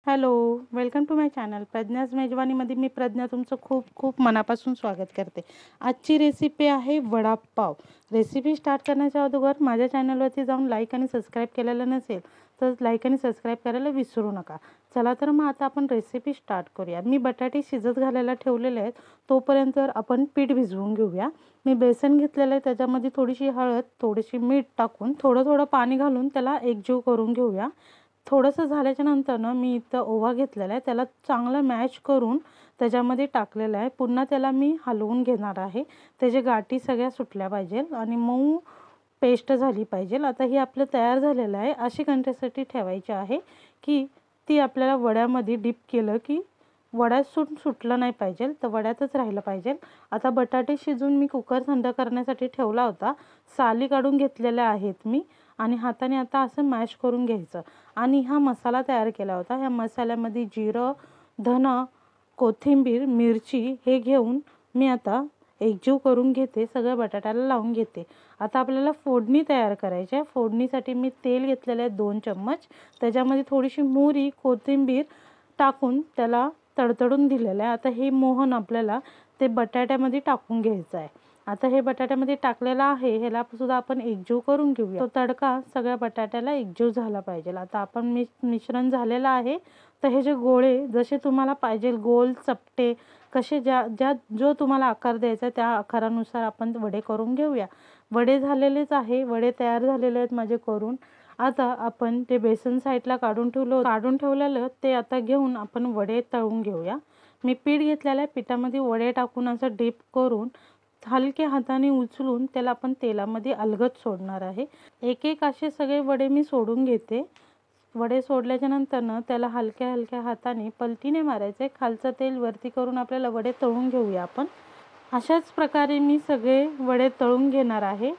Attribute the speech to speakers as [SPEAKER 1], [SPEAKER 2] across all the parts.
[SPEAKER 1] Hello, welcome to my channel Pradnya's मेजवानीमध्ये मी प्रज्ञा तुमचं खूप खूप मनापासून स्वागत करते। आजची रेसिपी आहे वडापाव। रेसिपी स्टार्ट करण्याच्या अगोदर माझ्या चॅनलवरती जाऊन लाईक आणि सबस्क्राईब केलेलं नसेल तर लाईक आणि सबस्क्राईब करायला विसरू नका। चला तर मग आता आपण रेसिपी स्टार्ट करूया। मी बटाटे शिजत घालायला ठेवलेले आहेत, तोपर्यंत आपण पीठ भिजवून घेऊया। मी बेसन घेतलेलं आहे, त्याच्यामध्ये थोडीशी हळद, थोडीशी मीठ टाकून थोडं पाणी घालून त्याला एकजीव करून घेऊया। थोडंसं झाल्याच्या नंतर ना मी इथं ओवा घेतलेला आहे, त्याला चांगलं मॅश करून त्याच्यामध्ये टाकलेलं आहे। पुन्हा त्याला मी हलवून घेणार आहे, त्याचे गाठी सगळ्या सुटल्या पाहिजे आणि मऊ पेस्ट झाली पाहिजे। आता ही आपलं तयार झालेलं आहे। अशी कन्सिस्टन्सी ठेवायची आहे की ती आपल्याला वड्यामध्ये डिप केलं की वड्यात सुटलं नाही पाहिजे, तर वड्यातच राहिलं पाहिजे। आता बटाटे शिजून मी कुकर थंड करण्यासाठी ठेवला होता, साली काढून घेतलेल्या आहेत मी आणि हाताने आता असं मॅश करून घ्यायचं आणि हा मसाला तयार केला होता। ह्या मसाल्यामध्ये जिरं, धन, कोथिंबीर, मिरची हे घेऊन मी आता एकजीव करून घेते, सगळं बटाट्याला लावून घेते। आता आपल्याला फोडणी तयार करायची आहे। फोडणीसाठी मी तेल घेतलेलं आहे 2 चम्मच, त्याच्यामध्ये थोडीशी मोहरी, कोथिंबीर टाकून त्याला तडतडून दिलेलं आहे। आता हे मोहन आपल्याला ते बटाट्यामध्ये टाकून घ्यायचं आहे। आता हे बटाट्यामध्ये टाकलेलं आहे, ह्याला सुद्धा आपण एकजीव करून घेऊया। तो तडका सगळ्या बटाट्याला एकजीव झाला पाहिजे। आता आपण मिश्रण झालेलं आहे, तर हे जे गोळे जसे तुम्हाला पाहिजे गोल, चपटे, कसे जो तुम्हाला आकार द्यायचा त्या आकारानुसार आपण वडे करून घेऊया। वडे झालेलेच आहे, वडे तयार झालेले आहेत माझे करून। आता आपण ते बेसन साईडला काढून ठेवलेलं ते आता घेऊन आपण वडे तळून घेऊया। मी पीठ घेतलेलं आहे, पिठामध्ये वडे टाकून असं डीप करून हलके हाताने उचलून त्याला आपण तेलामध्ये अलगद सोडणार आहे। एक एक असे सगळे वडे मी सोडून घेते। वडे सोडल्याच्या नंतर ना त्याला हलक्या हाताने पलटीने मारायचे, खालचं तेल वरती करून आपल्याला वडे तळून घेऊया आपण। अशाच प्रकारे मी सगळे वडे तळून घेणार आहे।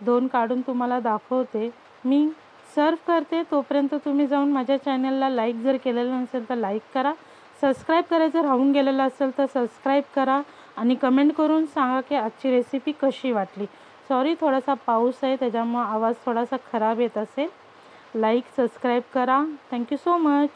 [SPEAKER 1] 2 काढून तुम्हाला दाखवते, मी सर्व करते। तोपर्यंत तुम्ही जाऊन माझ्या चॅनलला लाईक जर केलेलं नसेल तर लाईक करा, सबस्क्राईब करायचं राहून गेलेलं असेल तर सबस्क्राईब करा आणि कमेंट करून सांगा की आजची रेसिपी कशी वाटली। सॉरी, थोडासा पाऊस आहे त्याच्यामुळे आवाज थोडासा खराब येत असेल। लाईक सबस्क्राईब करा। Thank you so much.